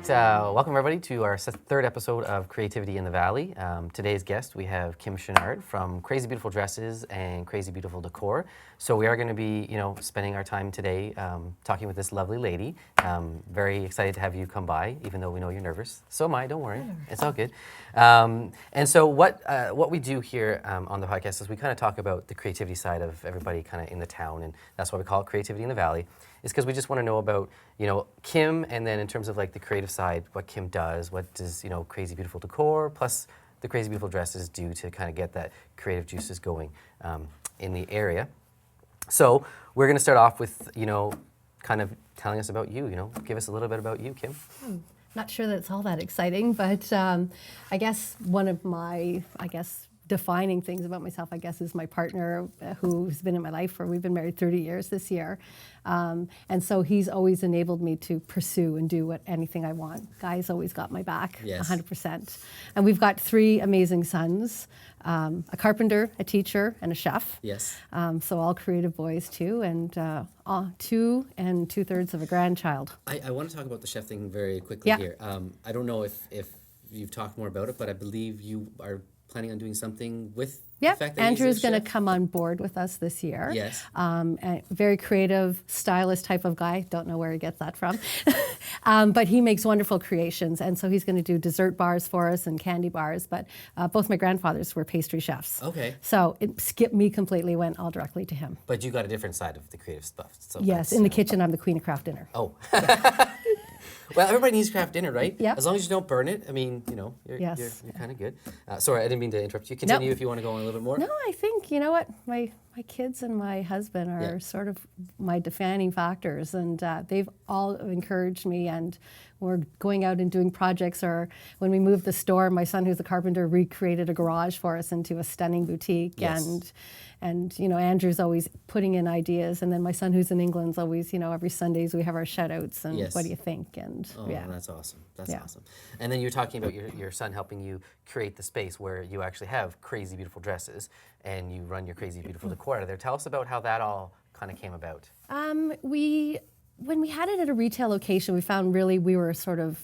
right, welcome everybody to our third episode of Creativity in the Valley. Today's guest, we have Kim Chenard from Crazy Beautiful Dresses and Crazy Beautiful Decor. So we are going to be, spending our time today talking with this lovely lady. Very excited to have you come by, even though we know you're nervous. So am I, don't worry, it's all good. And so what we do here on the podcast is we kind of talk about the creativity side of everybody kind of in the town, and that's why we call it Creativity in the Valley. Is because we just want to know about, Kim, and then in terms of like the creative side, what Kim does, what does, Crazy Beautiful Decor, plus the Crazy Beautiful Dresses do to kind of get that creative juices going in the area. So we're going to start off with, kind of telling us about you, give us a little bit about you, Kim. Not sure that it's all that exciting, but I guess one of my, defining things about myself, is my partner who's been in my life we've been married 30 years this year. And so he's always enabled me to pursue and do anything I want. Guy's always got my back, yes. 100%. And we've got 3 amazing sons, a carpenter, a teacher, and a chef. Yes. So all creative boys too, and 2 2/3 of a grandchild. I want to talk about the chef thing very quickly here. I don't know if you've talked more about it, but I believe you are planning on doing something with the fact that Andrew's going to come on board with us this year. Yes. A very creative, stylish type of guy. Don't know where he gets that from. But he makes wonderful creations. And so he's going to do dessert bars for us and candy bars. But both my grandfathers were pastry chefs. Okay. So it skipped me completely, went all directly to him. But you got a different side of the creative stuff. So yes, in the kitchen, I'm the queen of craft dinner. Oh. Well, everybody needs craft dinner, right? Yep. As long as you don't burn it, you're kind of good. Sorry, I didn't mean to interrupt you. Continue if you want to go on a little bit more. No, I think, you know what, my kids and my husband are sort of my defining factors, and they've all encouraged me, and we're going out and doing projects, or when we moved the store, my son, who's a carpenter, recreated a garage for us into a stunning boutique. Yes. And Andrew's always putting in ideas, and then my son, who's in England's always, every Sundays we have our shout-outs, and what do you think? And that's awesome. That's awesome. And then you're talking about your son helping you create the space where you actually have Crazy Beautiful Dresses, and you run your Crazy Beautiful Decor out of there. Tell us about how that all kind of came about. When we had it at a retail location, we found really we were sort of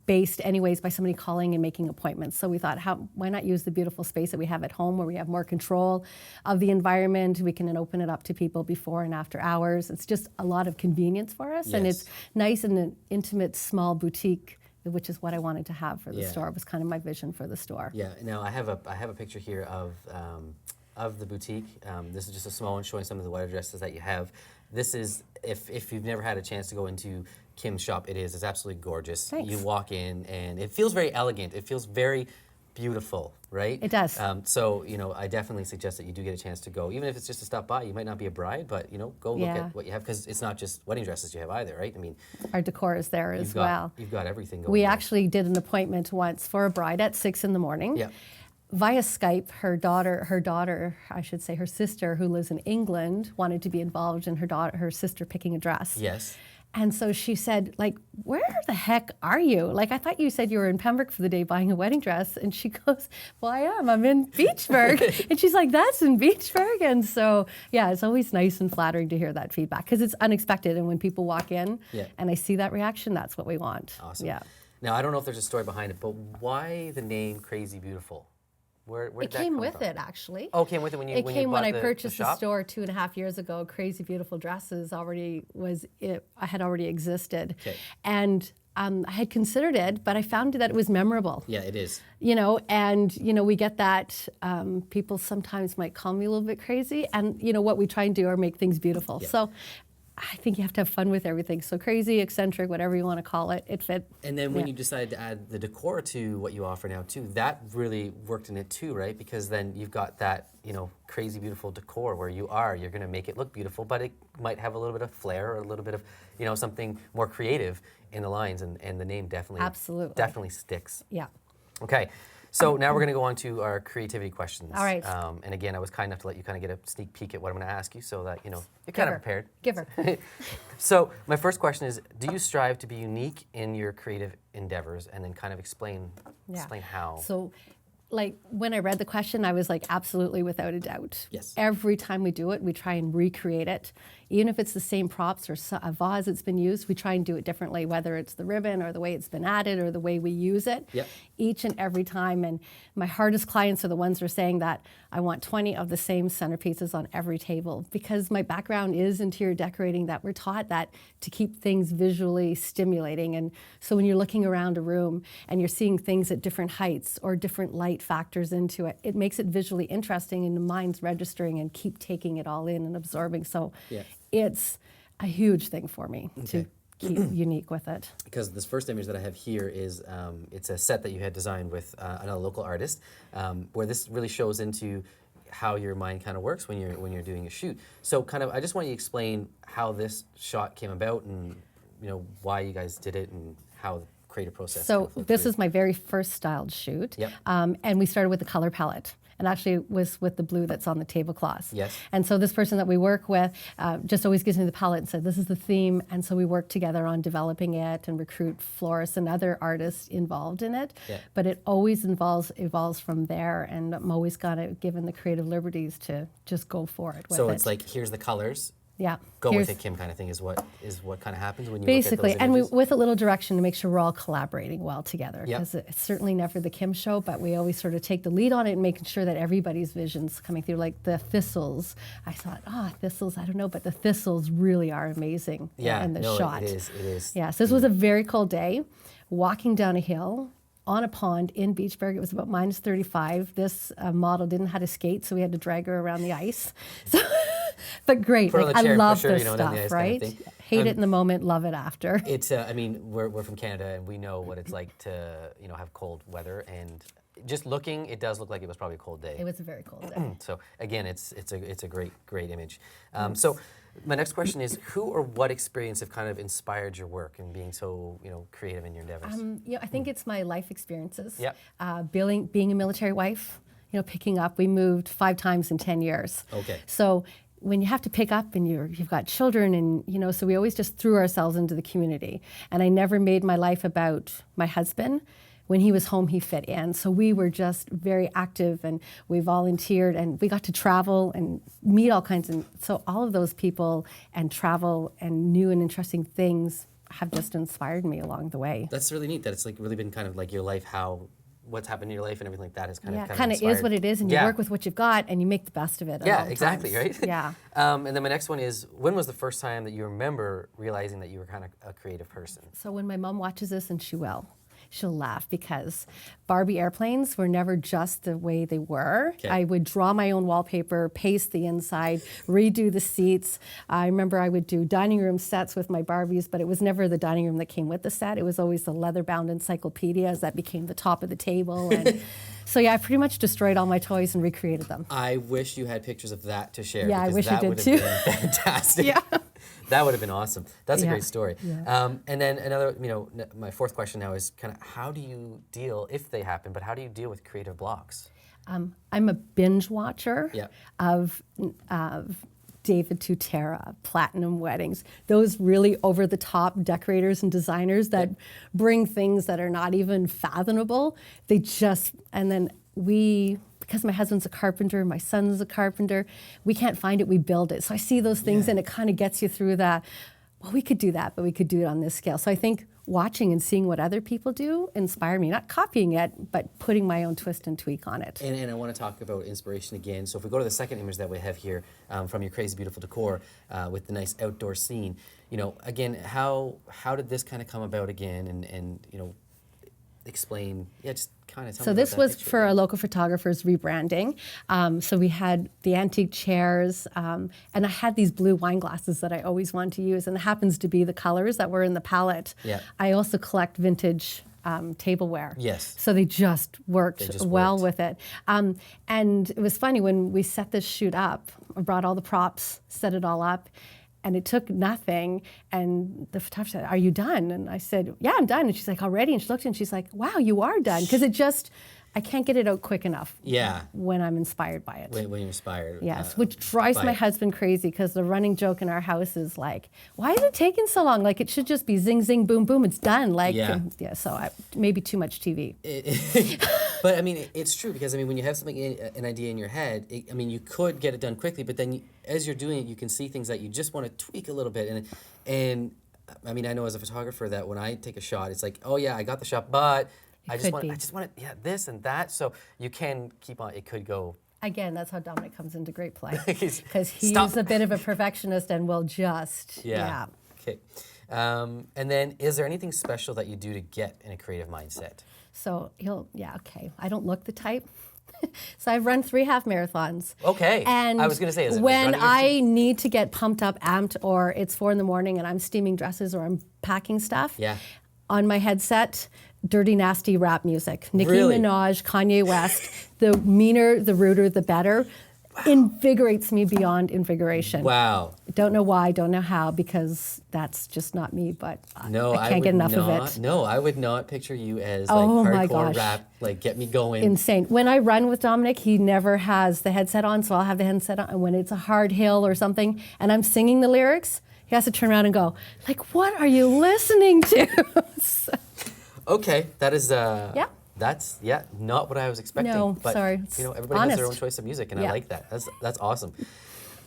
based anyways by somebody calling and making appointments. So we thought, why not use the beautiful space that we have at home where we have more control of the environment. We can open it up to people before and after hours. It's just a lot of convenience for us. Yes. And it's nice in an intimate, small boutique, which is what I wanted to have for the store. It was kind of my vision for the store. Yeah, now I have a picture here of the boutique. This is just a small one showing some of the wedding dresses that you have. This is, if you've never had a chance to go into Kim's shop, it's absolutely gorgeous. Thanks. You walk in and it feels very elegant. It feels very beautiful, right? It does. So, I definitely suggest that you do get a chance to go. Even if it's just to stop by, you might not be a bride, but, go look at what you have, because it's not just wedding dresses you have either, right? I mean, our decor is there as well. You've got everything going. We actually did an appointment once for a bride at 6 in the morning. Yeah. Via Skype, her sister who lives in England wanted to be involved in her sister picking a dress. Yes. And so she said, where the heck are you? I thought you said you were in Pembroke for the day buying a wedding dress. And she goes, well, I am. I'm in Beachburg. And she's like, that's in Beachburg? And so, it's always nice and flattering to hear that feedback, because it's unexpected. And when people walk in and I see that reaction, that's what we want. Awesome. Yeah. Now, I don't know if there's a story behind it, but why the name Crazy Beautiful? Where did it came with it, actually. Oh, it came with it when you It came when I purchased the the store 2.5 years ago. Crazy Beautiful Dresses had already existed. Okay. And I had considered it, but I found that it was memorable. Yeah, it is. We get that people sometimes might call me a little bit crazy. And, what we try and do are make things beautiful. Yeah. So I think you have to have fun with everything. So crazy, eccentric, whatever you want to call it, it fit. And then when you decided to add the decor to what you offer now too, that really worked in it too, right? Because then you've got that, Crazy Beautiful Decor where you're going to make it look beautiful, but it might have a little bit of flair or a little bit of, something more creative in the lines, and the name definitely sticks. Yeah. Okay. So now we're going to go on to our creativity questions. All right. And again, I was kind enough to let you kind of get a sneak peek at what I'm going to ask you, so that, you're kind of prepared. Give her. So my first question is, do you strive to be unique in your creative endeavors? And then kind of explain how. So like when I read the question, I was like, absolutely, without a doubt. Yes. Every time we do it, we try and recreate it. Even if it's the same props or a vase that's been used, we try and do it differently, whether it's the ribbon or the way it's been added or the way we use it. Yep. Each and every time. And my hardest clients are the ones who are saying that I want 20 of the same centerpieces on every table, because my background is interior decorating, that we're taught that to keep things visually stimulating. And so when you're looking around a room and you're seeing things at different heights or different light factors into it, it makes it visually interesting and the mind's registering and keep taking it all in and absorbing. So Yeah. it's a huge thing for me to keep unique with it. Because this first image that I have here is, it's a set that you had designed with another local artist, where this really shows into how your mind kind of works when you're doing a shoot. So kind of, I just want you to explain how this shot came about and, you know, why you guys did it and how the creative process. So this is my very first styled shoot. Yep. And we started with the color palette. And actually it was with the blue that's on the tablecloth. Yes. And so this person that we work with just always gives me the palette and said, this is the theme. And so we work together on developing it and recruit florists and other artists involved in it. Yeah. But it always evolves from there. And I'm always given the creative liberties to just go for it with So it. it's like, here's the colors. Yeah. Go Here's- with it, Kim, kind of thing is what kind of happens when you Basically, look at and those images? with a little direction to make sure we're all collaborating well together. Yep. Because it's certainly never the Kim show, but we always sort of take the lead on it and making sure that everybody's vision's coming through. Like the thistles, I thought, thistles, I don't know, but the thistles really are amazing in the shot. It is. Yeah, so this was a very cold day, walking down a hill on a pond in Beachburg. It was about minus 35. This model didn't know how to skate, so we had to drag her around the ice. So, but great, Put her on like, the chair I and love push her, this you know, down the stuff, ice kind of right? thing. Hate it in the moment, love it after. It's, I mean, we're from Canada and we know what it's like to, you know, have cold weather, and just looking, it does look like it was probably a cold day. It was a very cold day. So again, it's a great image. So my next question is, who or what experience have kind of inspired your work and being so, you know, creative in your endeavors? I think it's my life experiences. Yep. Being a military wife, you know, picking up. We moved 5 times in 10 years. Okay. So when you have to pick up and you've got children and, you know, so we always just threw ourselves into the community. And I never made my life about my husband. When he was home, he fit in. So we were just very active and we volunteered and we got to travel and meet all kinds of, so all of those people and travel and new and interesting things have just inspired me along the way. That's really neat that it's like really been kind of like your life, what's happened in your life and everything like that has kind of is inspired. what it is, and you work with what you've got, and you make the best of it. Yeah, exactly, right? Yeah. And then my next one is, when was the first time that you remember realizing that you were kind of a creative person? So when my mom watches this, and she'll laugh, because Barbie airplanes were never just the way they were. Okay. I would draw my own wallpaper, paste the inside, redo the seats. I remember I would do dining room sets with my Barbies, but it was never the dining room that came with the set. It was always the leather-bound encyclopedias that became the top of the table. And so yeah, I pretty much destroyed all my toys and recreated them. I wish you had pictures of that to share. Yeah, I because wish that I did would too. have been fantastic. Yeah. That would have been awesome. That's a Yeah, great story. yeah. And then another, you know, my fourth question now is kind of, how do you deal, if they happen, but how do you deal with creative blocks? I'm a binge watcher Yeah. of David Tutera, Platinum Weddings, those really over-the-top decorators and designers that bring things that are not even fathomable. And then because my husband's a carpenter, my son's a carpenter, we can't find it, we build it. So I see those things and it kind of gets you through that, well, we could do that, but we could do it on this scale. So I think watching and seeing what other people do inspired me, not copying it, but putting my own twist and tweak on it. And I want to talk about inspiration again. So if we go to the second image that we have here from your Crazy Beautiful Decor with the nice outdoor scene, you know, again, how did this kind of come about again, and you know, explain, just kind of tell me So about this that was picture. for a local photographer's rebranding. So we had the antique chairs, and I had these blue wine glasses that I always wanted to use, and it happens to be the colors that were in the palette. Yeah. I also collect vintage tableware. Yes. So they just worked just well worked. with it. And it was funny, when we set this shoot up, I brought all the props, set it all up, and it took nothing. And the photographer said, "Are you done?" And I said, "Yeah, I'm done." And she's like, "Already?" And she looked and she's like, "Wow, you are done." Because I can't get it out quick enough. Yeah. When I'm inspired by it. When you're inspired. Yes, which drives by my it. husband crazy because the running joke in our house is like, why is it taking so long? Like it should just be zing, zing, boom, boom, it's done. Like, Yeah. So maybe too much TV. But I mean, it's true because I mean, when you have something, an idea in your head, I mean, you could get it done quickly, but then as you're doing it, you can see things that you just want to tweak a little bit. And I mean, I know as a photographer that when I take a shot, it's like, oh yeah, I got the shot, but I just want it, yeah, this and that. So you can keep on. It could go. Again, that's how Dominic comes into great play He's- because he's Stop. a bit of a perfectionist and will just Okay. And then, is there anything special that you do to get in a creative mindset? So okay. I don't look the type. So I've run 3 half marathons. Okay. And I was gonna say, is it like when running or I need to get pumped up, amped, or it's 4 a.m. and I'm steaming dresses or I'm packing stuff. Yeah. On my headset, dirty, nasty rap music. Nicki Really? Minaj, Kanye West. The meaner, the ruder, the better. Invigorates me beyond invigoration. Wow. Don't know why, don't know how, because that's just not me, but No, I can't get enough of it. No, I would not picture you as Oh my like hardcore gosh. rap, like get me going. Insane. When I run with Dominic, he never has the headset on, so I'll have the headset on. And when it's a hard hill or something, and I'm singing the lyrics, he has to turn around and go, like, what are you listening to? So- Okay, that is Yeah. That's not what I was expecting. No, but, sorry. You know, everybody has their own Honest. choice of music, and I Yeah. like that. That's awesome.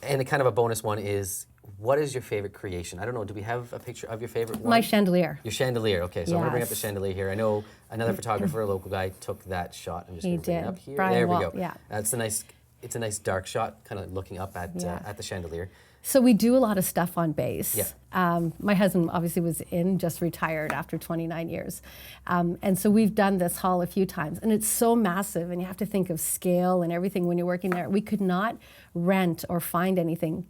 And a kind of a bonus one is, what is your favorite creation? I don't know. Do we have a picture of your favorite one? My chandelier. Your chandelier. Okay, so I'm gonna bring up the Yes. chandelier here. I know another photographer, a local guy, took that shot. I'm just He gonna bring it did. up here. Brian There we Wall, go. yeah. That's a nice. It's a nice dark shot, kind of looking up at the chandelier. So we do a lot of stuff on base. Yeah. My husband obviously was just retired after 29 years. And so we've done this hall a few times. And it's so massive, and you have to think of scale and everything when you're working there. We could not rent or find anything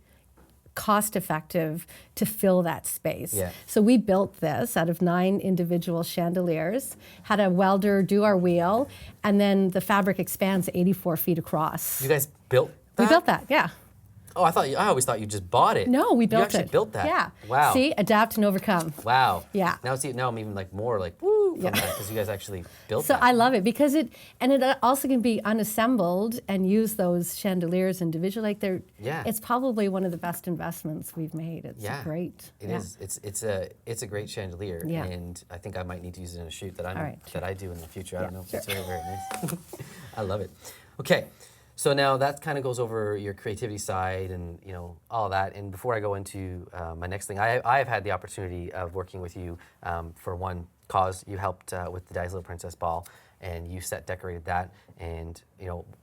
cost effective to fill that space. Yeah. So we built this out of 9 individual chandeliers, had a welder do our wheel, and then the fabric expands 84 feet across. You guys built that? We built that, yeah. Oh, I always thought you just bought it. No, we built You actually it. built that. Yeah. Wow. See, adapt and overcome. Wow. Yeah. Now I'm even like more like woo from Yeah. that because you guys actually built So that. I love it because it also can be unassembled and use those chandeliers individually. Like Yeah. it's probably one of the best investments we've made. It's Yeah, great. It is. It's a great chandelier, Yeah. and I think I might need to use it in a shoot that All right, that I do in the future. I don't know. sure. It's very nice. I love it. Okay, so now that kind of goes over your creativity side and all that. And before I go into my next thing, I have had the opportunity of working with you for one cause. You helped with the Di's Little Princess Ball, and you decorated that. And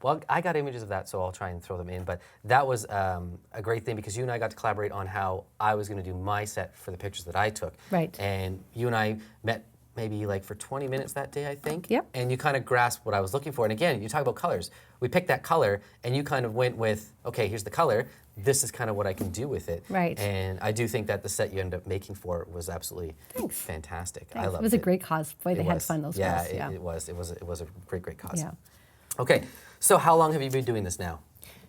well, I got images of that, so I'll try and throw them in. But that was a great thing because you and I got to collaborate on how I was going to do my set for the pictures that I took. Right. And you and I met maybe like for 20 minutes that day, I think. Yep. And you kind of grasped what I was looking for. And again, you talk about colors. We picked that color, and you kind of went with, okay, here's the color. This is kind of what I can do with it. Right. And I do think that the set you ended up making for it was absolutely Thanks. fantastic. I Thanks. loved It was a great cause. Boy, they It had was. fun those yeah, girls. Yeah, it was. It was a great cause. Yeah. Okay. So how long have you been doing this now?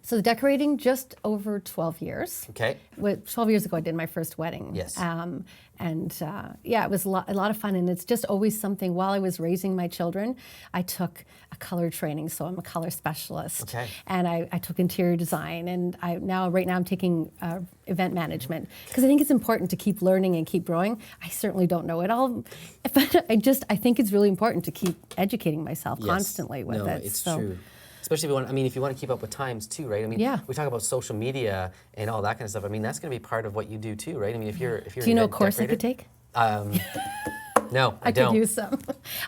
So the decorating just over 12 years. Okay. 12 years ago, I did my first wedding. Yes. Yeah, it was a lot of fun. And it's just always something. While I was raising my children, I took a color training. So I'm a color specialist. Okay. And I took interior design. And right now I'm taking event management because I think it's important to keep learning and keep growing. I certainly don't know it all, but I think it's really important to keep educating myself Yes. constantly with no, it. it's So- true. Especially if you want to keep up with times too, right? I mean, Yeah. we talk about social media and all that kind of stuff. I mean, that's going to be part of what you do too, right? I mean, if you're Do you know a course I could take? No, I I don't. could use some.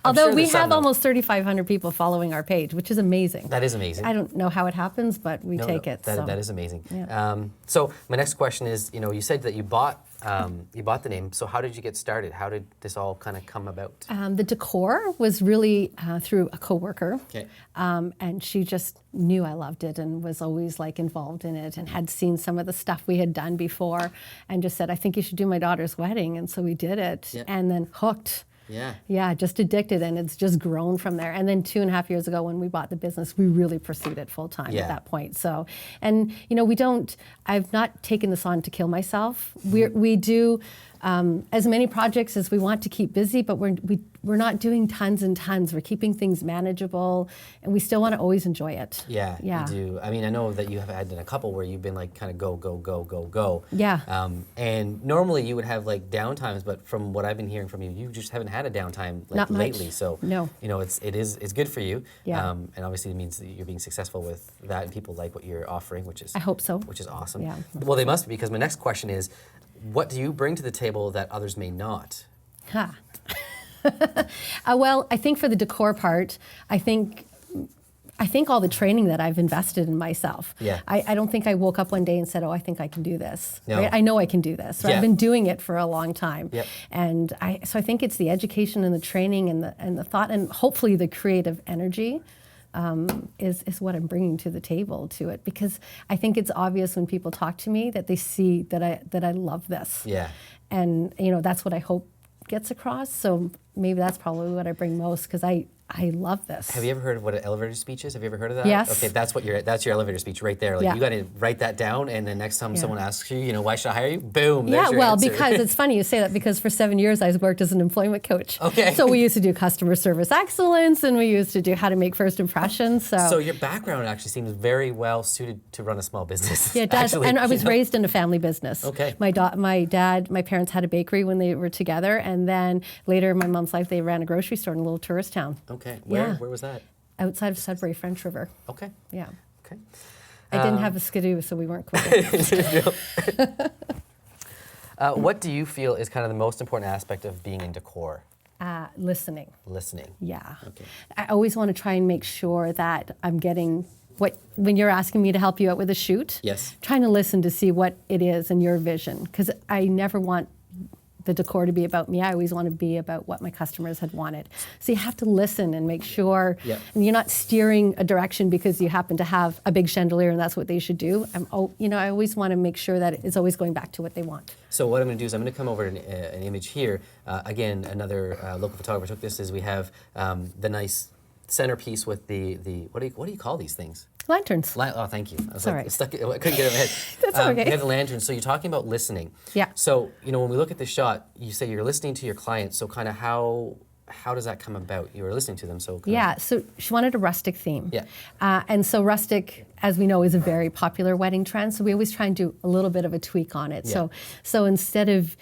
Although sure we there's some, have though. almost 3,500 people following our page, which is amazing. That is amazing. I don't know how it happens, but we No, take no, it. That is amazing. Yeah. So my next question is, you said that you bought the name. So how did you get started? How did this all kind of come about? The Decor was really through a coworker, Okay. and she just knew I loved it and was always like involved in it and had seen some of the stuff we had done before, and just said, "I think you should do my daughter's wedding," and so we did it, Yeah. and then hooked. Yeah. Yeah, just addicted, and it's just grown from there. And then 2.5 years ago, when we bought the business, we really pursued it full time Yeah. at that point. So, and I've not taken this on to kill myself. We do as many projects as we want to keep busy, but we're not doing tons and tons. We're keeping things manageable, and we still want to always enjoy it. Yeah, you do. I mean, I know that you have had in a couple where you've been like kind of go, go, go, go, go. Yeah. And normally you would have like downtimes, but from what I've been hearing from you, you just haven't had a downtime like Not much. lately. So No. you know, it's good for you. Yeah. And obviously it means that you're being successful with that, and people like what you're offering, which is I hope so. Which is awesome. Yeah. Well, they must be, because my next question is, what do you bring to the table that others may not? Ha. Well, I think for the decor part, I think all the training that I've invested in myself. Yeah. I don't think I woke up one day and said, oh, I think I can do this. No. Right? I know I can do this. Right? Yeah. I've been doing it for a long time. Yep. And so I think it's the education and the training and the thought, and hopefully the creative energy is what I'm bringing to the table to it, because I think it's obvious when people talk to me that they see that I love this. Yeah. And that's what I hope gets across. So maybe that's probably what I bring most, because I love this. Have you ever heard of what an elevator speech is? Have you ever heard of that? Yes. Okay, that's your elevator speech right there. Like, Yeah. you got to write that down, and then next time Yeah. someone asks you, why should I hire you? Boom. Yeah, There's your well, answer. because it's funny you say that, because for 7 years I worked as an employment coach. Okay. So we used to do customer service excellence, and we used to do how to make first impressions. So your background actually seems very well suited to run a small business. Yeah, it does. Actually, And I was you know? raised in a family business. Okay. My parents had a bakery when they were together, and then later in my mom's life, they ran a grocery store in a little tourist town. Okay. Yeah. Where was that? Outside of Sudbury, French River. Okay. Yeah. Okay. I didn't have a skidoo, so we weren't quick. What do you feel is kind of the most important aspect of being in decor? Listening. Listening. Yeah. Okay. I always want to try and make sure that I'm getting when you're asking me to help you out with a shoot. Yes. Trying to listen to see what it is in your vision, because I never want the decor to be about me. I always want to be about what my customers had wanted. So you have to listen and make sure, Yep. and you're not steering a direction because you happen to have a big chandelier and that's what they should do. I always want to make sure that it's always going back to what they want. So what I'm going to do is I'm going to come over to an image here. Again, another local photographer took this. Is we have the nice centerpiece with the what do you call these things? Lanterns. Oh, thank you. I was All like, right. stuck. I couldn't get it in my head. That's okay. You have the lanterns. So you're talking about listening. Yeah. So when we look at this shot, you say you're listening to your clients. So kind of how does that come about? You were listening to them. So Yeah, so she wanted a rustic theme. Yeah. And so rustic, as we know, is a very popular wedding trend. So we always try and do a little bit of a tweak on it. Yeah. So instead of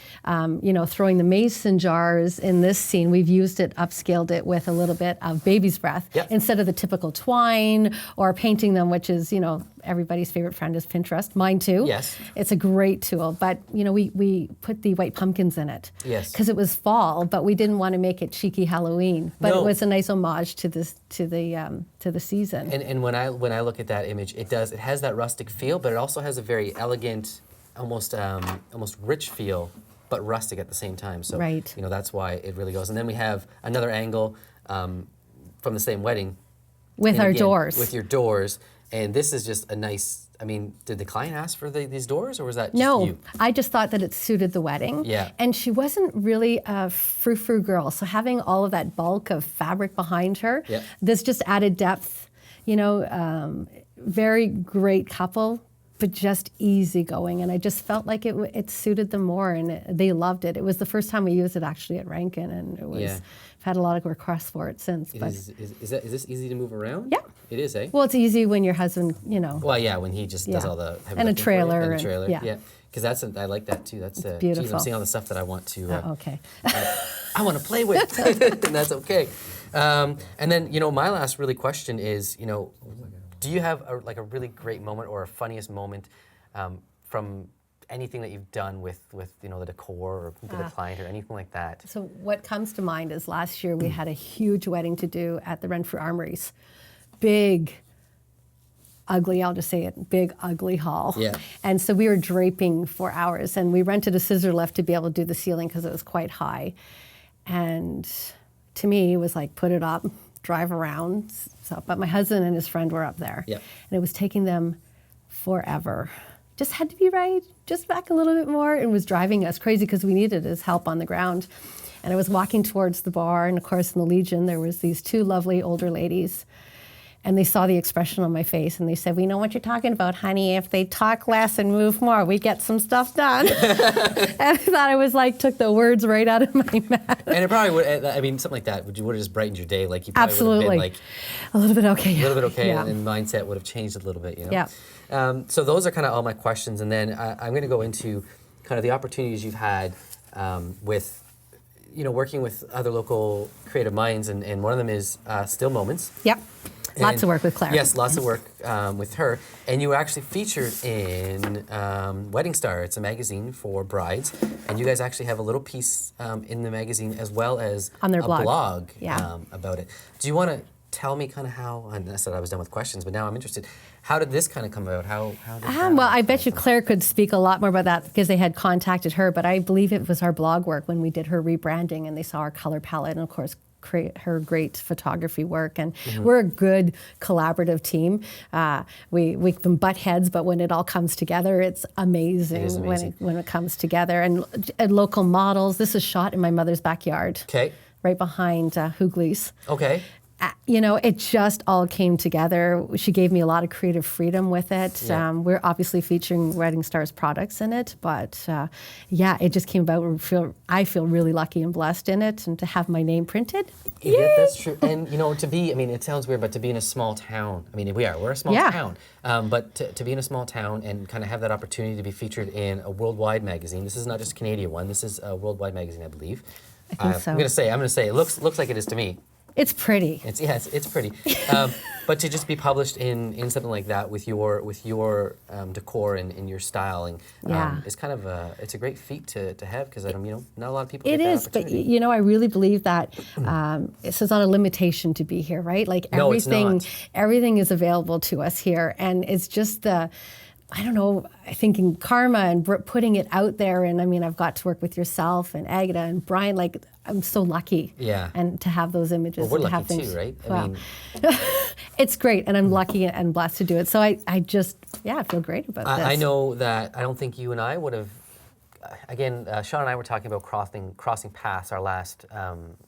throwing the mason jars in this scene, we've upscaled it with a little bit of baby's breath Yeah. instead of the typical twine or painting them, which is everybody's favorite friend is Pinterest. Mine too. Yes. It's a great tool, but we put the white pumpkins in it. Yes. Because it was fall, but we didn't want to make it cheeky Halloween. But No. it was a nice homage to the season. And when I look at that image, it has that rustic feel, but it also has a very elegant, almost rich feel, but rustic at the same time. So Right. that's why it really goes. And then we have another angle from the same wedding. With And our again, doors. With your doors. And this is just a nice, did the client ask for these doors, or was that just No, you? I just thought that it suited the wedding. Yeah. And she wasn't really a frou-frou girl. So having all of that bulk of fabric behind her, Yeah. this just added depth. Very great couple, but just easygoing. And I just felt like it suited them more, and they loved it. It was the first time we used it actually at Rankin, and it was, Yeah. I've had a lot of requests for it since. But Is this easy to move around? Yeah. It is, eh? well, it's easy when your husband, Well, yeah, when he just does Yeah. all the heavy And a lifting for you. trailer, And a and- trailer, yeah. Because I like that too. That's geez, I'm beautiful. seeing all the stuff that I want to. okay. I want to play with, and that's okay. And then my last really question is, do you have a really great moment or a funniest moment from anything that you've done with the decor or with a client or anything like that? So what comes to mind is last year we had a huge wedding to do at the Renfrew Armories. Big, ugly, I'll just say it, big, ugly hall. Yeah. And so we were draping for hours, and we rented a scissor lift to be able to do the ceiling because it was quite high. And to me, it was like, put it up, drive around. So, but my husband and his friend were up there. Yeah. And it was taking them forever. Just had to be right, just back a little bit more, and was driving us crazy because we needed his help on the ground. And I was walking towards the bar, and of course in the Legion there was these two lovely older ladies. And they saw the expression on my face and they said, we know what you're talking about, honey. If they talk less and move more, we get some stuff done. And I thought I was like, took the words right out of my mouth. And it probably would, I mean, something like that would have just brightened your day. Like you probably Absolutely. would have been like a little bit okay. a little bit okay, Yeah. and mindset would have changed a little bit, you know? Yeah. So those are kind of all my questions. And then I'm going to go into kind of the opportunities you've had with, you know, working with other local creative minds. And one of them is Still Moments. Yep. Lots of work with Claire. Yes, lots of work with her. And you were actually featured in Wedding Star. It's a magazine for brides. And you guys actually have a little piece in the magazine as well as On their a blog. Yeah. about it. Do you want to tell me kind of how, and I said I was done with questions, but now I'm interested. How did this kind of come about? How did that Well, I bet you Claire could speak a lot more about that because they had contacted her, but I believe it was our blog work when we did her rebranding and they saw our color palette and, of course, her great photography work. And we're a good collaborative team. We can butt heads, but when it all comes together, it's amazing, It is amazing. when it comes together. And local models. This is shot in my mother's backyard. Okay. Right behind Hoogley's. Okay. You know, it just all came together. She gave me a lot of creative freedom with it. Yeah. We're obviously featuring Wedding Star's products in it, but yeah, it just came about. I feel really lucky and blessed in it, and to have my name printed. Yeah, that's true. And, you know, to be, I mean, it sounds weird, but to be in a small town, I mean, we're a small Yeah. town, but to be in a small town and kind of have that opportunity to be featured in a worldwide magazine. This is not just a Canadian one. This is a worldwide magazine, I believe. I think so. I'm going to say, it looks like it is to me. It's pretty. It's pretty. But to just be published in something like that with your decor and your styling Yeah. is kind of it's a great feat to have, because not a lot of people It get that is, but opportunity. you know, I really believe that it's not a limitation to be here, right? Like No, it's not. everything is available to us here, and it's just I don't know, I think in karma and putting it out there, and I mean, I've got to work with yourself and Agatha and Brian, like, I'm so lucky. Yeah. And to have those images. Well, we're and to have lucky things, too, right? Well, I mean, it's great, and I'm lucky and blessed to do it. So I just, I feel great about this. I know that I don't think you and I would have. Again, Sean and I were talking about crossing paths our last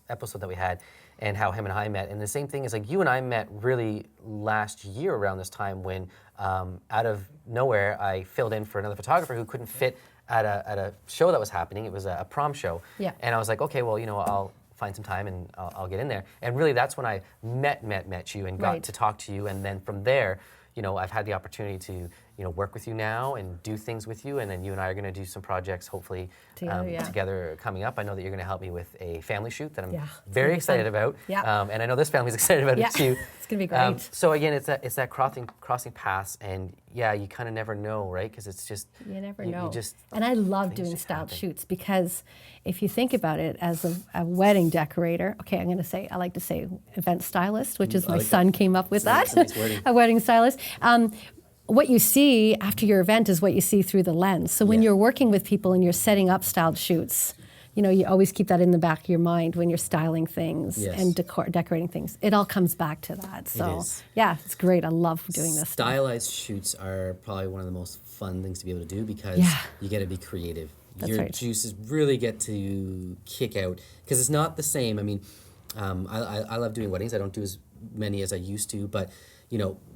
episode that we had, and how him and I met. And the same thing is, like, you and I met really last year around this time when, out of nowhere, I filled in for another photographer who couldn't fit at a show that was happening. It was a prom show. Yeah. And I was like, okay, well, I'll find some time and I'll get in there. And really, that's when I met you and got Right. to talk to you. And then from there, I've had the opportunity to, work with you now and do things with you. And then you and I are going to do some projects, hopefully, together coming up. I know that you're going to help me with a family shoot that I'm Yeah, it's very gonna be excited fun. about. Yeah. And I know this family's excited about Yeah, it too. it's gonna be great. So again, it's that crossing paths, and you kind of never know, right? Because it's just You never know. just and I love things doing just styled happen. shoots, because if you think about it as a wedding decorator, okay, I like to say event stylist, which is my like son came up with That's that, a nice wording. a wedding stylist. What you see after your event is what you see through the lens. So when Yeah. you're working with people and you're setting up styled shoots, you always keep that in the back of your mind when you're styling things Yes. and decorating things. It all comes back to that. So is. yeah, it's great. I love doing this stuff. Stylized shoots are probably one of the most fun things to be able to do, because Yeah. you get to be creative. That's Your right. juices really get to kick out, because it's not the same. I mean, I love doing weddings. I don't do as many as I used to, but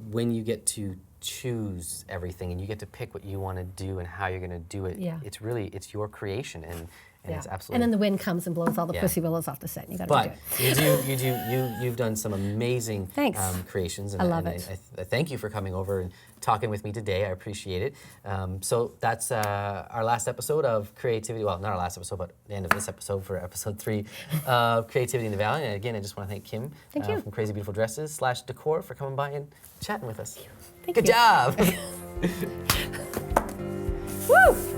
when you get to choose everything and you get to pick what you want to do and how you're going to do it, Yeah. it's your creation, and Yeah. it's absolutely. And then the wind comes and blows all the Yeah. pussy willows off the set, and you got to But do it. you've done some amazing Thanks. creations, and I love and it. I thank you for coming over and talking with me today. I appreciate it. So that's our last episode of Creativity. Well, not our last episode, but the end of this episode for episode 3 of Creativity in the Valley. And again, I just want to thank Kim Thank you. from Crazy Beautiful Dresses / Decor for coming by and chatting with us. Thank Good you. job. Woo!